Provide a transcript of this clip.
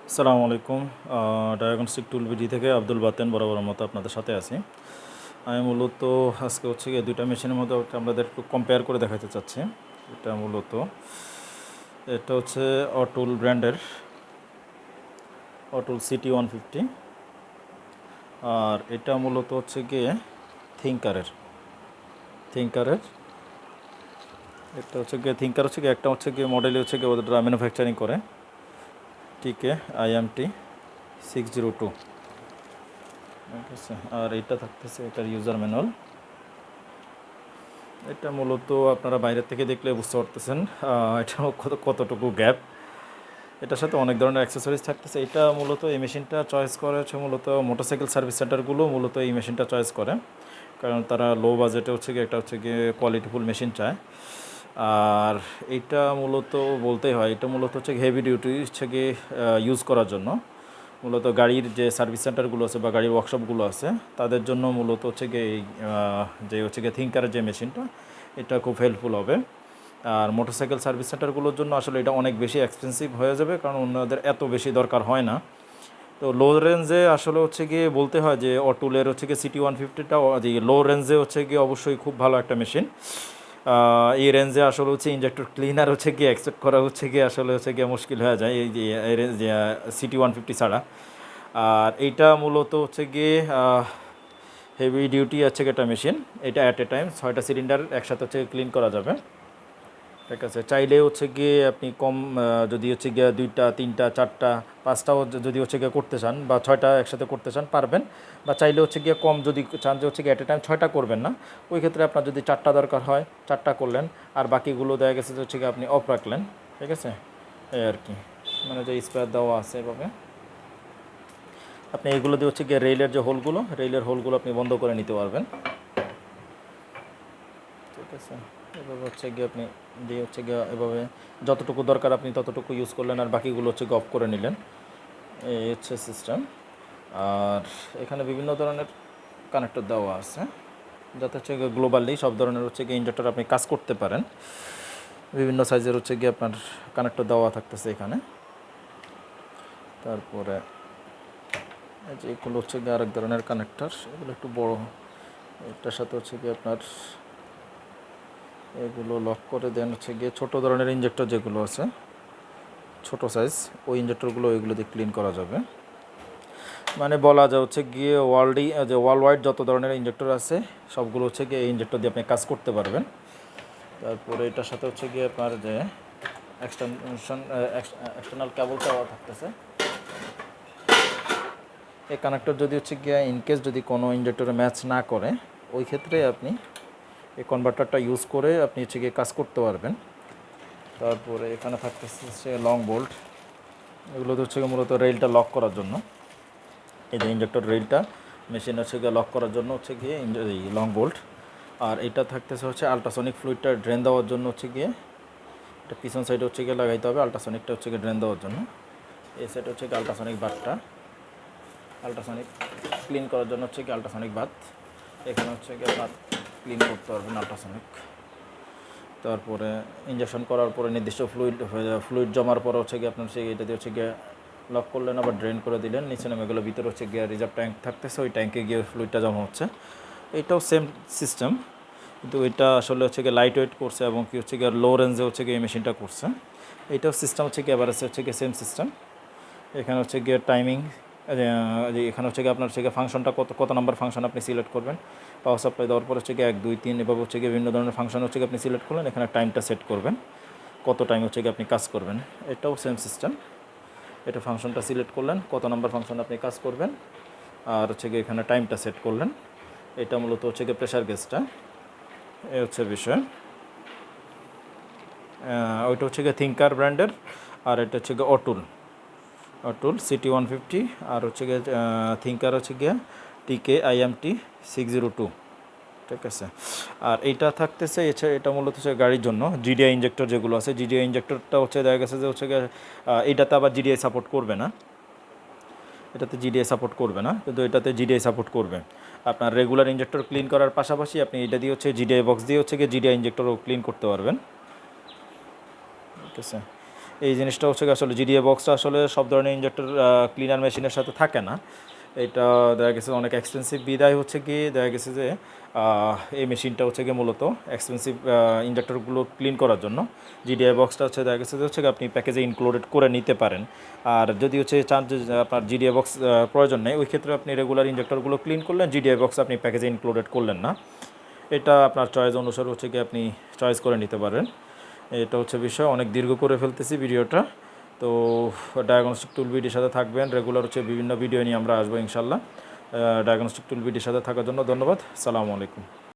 আসসালামু আলাইকুম। ডায়াগনস্টিক টুল বিডি থেকে আব্দুল বাতেন বরাবর মতো আপনাদের সাথে আছি। আমি মূলত আজকে হচ্ছে গিয়ে দুইটা মেশিনের মধ্যে আমাদের একটু কম্পেয়ার করে দেখাতে চাচ্ছি। এটা হচ্ছে অটুল ব্র্যান্ডের অটুল CT150, আর এটা মূলত হচ্ছে গিয়ে থিঙ্কারের থিঙ্কারের এটা হচ্ছে গিয়ে থিঙ্কার হচ্ছে গিয়ে একটা হচ্ছে গিয়ে মডেলই হচ্ছে গিয়ে ওদের ম্যানুফ্যাকচারিং করে TK-IMT602। ঠিক আছে, আর এটা থাকতেছে এটার ইউজার ম্যানুয়াল। এটা মূলত আপনারা বাইরের থেকে দেখলে বুঝতে পারতেছেন এটা কতটুকু গ্যাপ। এটার সাথে অনেক ধরনের অ্যাক্সেসরিজ থাকতেছে। এটা মূলত এই মেশিনটা চয়েস করে হচ্ছে মূলত মোটরসাইকেল সার্ভিস সেন্টারগুলো মূলত এই মেশিনটা চয়েস করে, কারণ তারা লো বাজেটে হচ্ছে গিয়ে একটা হচ্ছে গিয়ে কোয়ালিটিফুল মেশিন চায়। আর এটা মূলত বলতেই হয়, এটা মূলত হচ্ছে হেভি ডিউটি হচ্ছে গিয়ে ইউজ করার জন্য, মূলত গাড়ির যে সার্ভিস সেন্টারগুলো আছে বা গাড়ির ওয়ার্কশপগুলো আছে তাদের জন্য মূলত হচ্ছে গিয়ে এই যে হচ্ছে গিয়ে থিঙ্কারের যে মেশিনটা এটা খুব হেল্পফুল হবে। আর মোটরসাইকেল সার্ভিস সেন্টারগুলোর জন্য আসলে এটা অনেক বেশি এক্সপেন্সিভ হয়ে যাবে, কারণ ওনাদের এত বেশি দরকার হয় না। তো লো রেঞ্জে আসলে হচ্ছে গিয়ে বলতে হয় যে অটুলের হচ্ছে গিয়ে CT150টা যে লো রেঞ্জে হচ্ছে গিয়ে অবশ্যই খুব ভালো একটা মেশিন। এই রেঞ্জে আসলে হচ্ছে ইনজেক্টর ক্লিনার হচ্ছে গিয়ে অ্যাকসেপ্ট করা হচ্ছে গিয়ে আসলে হচ্ছে গিয়ে মুশকিল হয়ে যায় এই যে এই রেঞ্জ CT150 ছাড়া। আর এইটা মূলত হচ্ছে গিয়ে হেভি ডিউটি আছে একটা মেশিন। এটা অ্যাট এ টাইম 6টা সিলিন্ডার একসাথে হচ্ছে ক্লিন করা যাবে। ঠিক আছে, চাইলে হচ্ছে গিয়ে আপনি কম যদি হচ্ছে গিয়ে 2টা 3টা 4টা 5টাও যদি হচ্ছে গিয়ে করতে চান বা 6টা একসাথে করতে চান পারবেন, বা চাইলে হচ্ছে গিয়ে কম যদি চান যে হচ্ছে গিয়ে অ্যাট এ টাইম 6টা করবেন না, ওই ক্ষেত্রে আপনার যদি 4টা দরকার হয় 4টা করলেন, আর বাকিগুলো দেখা গেছে যে হচ্ছে গিয়ে আপনি অফ রাখলেন। ঠিক আছে, এই আর কি, মানে যে স্পেয়ার দেওয়া আছে এভাবে আপনি এগুলো দিয়ে হচ্ছে গিয়ে রেলের হোলগুলো আপনি বন্ধ করে নিতে পারবেন। ঠিক আছে, এভাবে হচ্ছে গিয়ে আপনি দিয়ে হচ্ছে গিয়ে এভাবে যতটুকু দরকার আপনি ততটুকু ইউজ করলেন, আর বাকিগুলো হচ্ছে গিয়ে অফ করে নিলেন। এই হচ্ছে সিস্টেম। আর এখানে বিভিন্ন ধরনের কানেক্টর দেওয়া আছে, যাতে হচ্ছে গিয়ে গ্লোবালি সব ধরনের হচ্ছে গিয়ে ইনজেক্টর আপনি কাজ করতে পারেন। বিভিন্ন সাইজের হচ্ছে গিয়ে আপনার কানেক্টর দেওয়া থাকতেছে এখানে। তারপরে এই যে এগুলো হচ্ছে গিয়ে আরেক ধরনের কানেক্টর, এগুলো একটু বড়। এটার সাথে হচ্ছে গিয়ে আপনার এগুলো লক করে দেন হচ্ছে গিয়ে ছোটো ধরনের ইনজেক্টর যেগুলো আছে ছোটো সাইজ, ওই ইনজেক্টরগুলো ওইগুলো দিয়ে ক্লিন করা যাবে। মানে বলা যায় হচ্ছে গিয়ে ওয়ার্ল্ড ওয়াইড যত ধরনের ইনজেক্টর আছে সবগুলো হচ্ছে গিয়ে এই ইনজেক্টর দিয়ে আপনি কাজ করতে পারবেন। তারপরে এটার সাথে হচ্ছে গিয়ে আপনার যে এক্সটার্নাল কেবল দেওয়া থাকতেছে। এই কানেক্টর যদি হচ্ছে গিয়ে ইনকেস যদি কোনো ইনজেক্টরে ম্যাচ না করে, ওই ক্ষেত্রে আপনি এই কনভার্টারটা ইউজ করে আপনি হচ্ছে গিয়ে কাজ করতে পারবেন। তারপরে এখানে থাকতেছে হচ্ছে লং বোল্ট, এগুলো হচ্ছে গিয়ে মূলত রেলটা লক করার জন্য। এই যে ইনজেক্টর রেলটা মেশিন হচ্ছে গিয়ে লক করার জন্য হচ্ছে গিয়ে এই লং বোল্ট। আর এটা থাকতেছে হচ্ছে আল্ট্রাসনিক ফ্লুইডটা ড্রেন দেওয়ার জন্য হচ্ছে গিয়ে এটা পিছন সাইডে হচ্ছে গিয়ে লাগাইতে হবে। আল্ট্রাসনিকটা হচ্ছে গিয়ে ড্রেন দেওয়ার জন্য। এই সাইড হচ্ছে গিয়ে আল্ট্রাসনিক বাথটা, আল্ট্রাসনিক ক্লিন করার জন্য হচ্ছে গিয়ে আল্ট্রাসনিক বাথ। এখানে হচ্ছে গিয়ে আপনার ক্লিন করতে পারবেন আল্ট্রাসনিক। তারপরে ইঞ্জেকশন করার পরে নির্দিষ্ট ফ্লুইড জমার পর হচ্ছে গিয়ে আপনার সেই এটা দিয়ে হচ্ছে গিয়ে লক করলেন, আবার ড্রেন করে দিলেন, নিচে নেমে গেলো, ভিতরে হচ্ছে গিয়ে রিজার্ভ ট্যাঙ্ক থাকতেছে, ওই ট্যাঙ্কে গিয়ে ফ্লুইডটা জমা হচ্ছে। এটাও সেম সিস্টেম, কিন্তু এটা আসলে হচ্ছে গিয়ে লাইট ওয়েট করছে এবং কি হচ্ছে গিয়ে লো রেঞ্জে হচ্ছে গিয়ে এই মেশিনটা করছে। এইটাও সিস্টেম হচ্ছে গিয়ে এভারেজ হচ্ছে গিয়ে সেম সিস্টেম। এখানে হচ্ছে গিয়ে টাইমিং, এখানে হচ্ছে গিয়ে আপনার হচ্ছে গিয়ে ফাংশনটা কত নাম্বার ফাংশন আপনি সিলেক্ট করবেন। পাওয়ার সাপ্লাই দেওয়ার পর হচ্ছে গিয়ে 1 2 3 এভাবে হচ্ছে গিয়ে বিভিন্ন ধরনের ফাংশন হচ্ছে গিয়ে আপনি সিলেক্ট করলেন। এখানে টাইমটা সেট করবেন, কত টাইম হচ্ছে গিয়ে আপনি কাজ করবেন। এটাও সেম সিস্টেম, এটা ফাংশনটা সিলেক্ট করলেন, কত নাম্বার ফাংশন আপনি কাজ করবেন, আর হচ্ছে গিয়ে এখানে টাইমটা সেট করলেন। এটা মূলত হচ্ছে গিয়ে প্রেশার গেজটা, এই হচ্ছে বিষয়। ওইটা হচ্ছে গিয়ে থিঙ্কার ব্র্যান্ডের, আর এটা হচ্ছে গিয়ে অটুল CT150, আর হচ্ছে গিয়ে থিঙ্কার হচ্ছে গিয়ে TK-IMT602। ঠিক আছে, আর এইটা থাকতেছে এছাড়া এটা মূলত হচ্ছে গাড়ির জন্য জিডিআই ইঞ্জেক্টর যেগুলো আছে। জিডিআই ইঞ্জেক্টরটা হচ্ছে দেখা গেছে যে হচ্ছে গিয়ে এটাতে আবার জিডিআই সাপোর্ট করবে না, কিন্তু এটাতে জিডিআই সাপোর্ট করবে। আপনার রেগুলার ইঞ্জেক্টর ক্লিন করার পাশাপাশি আপনি এটা দিয়ে হচ্ছে জিডিআই বক্স দিয়ে হচ্ছে গিয়ে জিডিআই ইঞ্জেক্টরও ক্লিন করতে পারবেন। ঠিক আছে, এই জিনিসটা হচ্ছে আসলে জিডিএ বক্সটা আসলে সব ধরনের ইনজেক্টর ক্লিনার মেশিনের সাথে থাকে না। এটা দেখা গেছে অনেক এক্সপেন্সিভ বিদায় হচ্ছে গিয়ে দেখা গেছে যে এই মেশিনটা হচ্ছে গিয়ে মূলত এক্সপেন্সিভ ইনজেক্টরগুলো ক্লিন করার জন্য। জিডিআই বক্সটা হচ্ছে দেখা গেছে যে হচ্ছে আপনি প্যাকেজে ইনক্লুডেড করে নিতে পারেন। আর যদি হচ্ছে চান যে আপনার জিডিআই বক্স প্রয়োজন নেই, ওই ক্ষেত্রে আপনি রেগুলার ইনজেক্টরগুলো ক্লিন করলেন, জিডিআই বক্স আপনি প্যাকেজে ইনক্লুডেড করলেন না। এটা আপনার চয়েস অনুসারে হচ্ছে গিয়ে আপনি চয়েস করে নিতে পারেন। এটা হচ্ছে বিষয়। অনেক দীর্ঘ করে ফেলতেছি ভিডিওটা। তো ডায়াগনস্টিক টুল ভিডিওর সাথে থাকবেন, রেগুলার হচ্ছে বিভিন্ন ভিডিও নিয়ে আমরা আসবো ইনশাল্লাহ। ডায়াগনস্টিক টুল ভিডিওর সাথে থাকার জন্য ধন্যবাদ। সালামু আলাইকুম।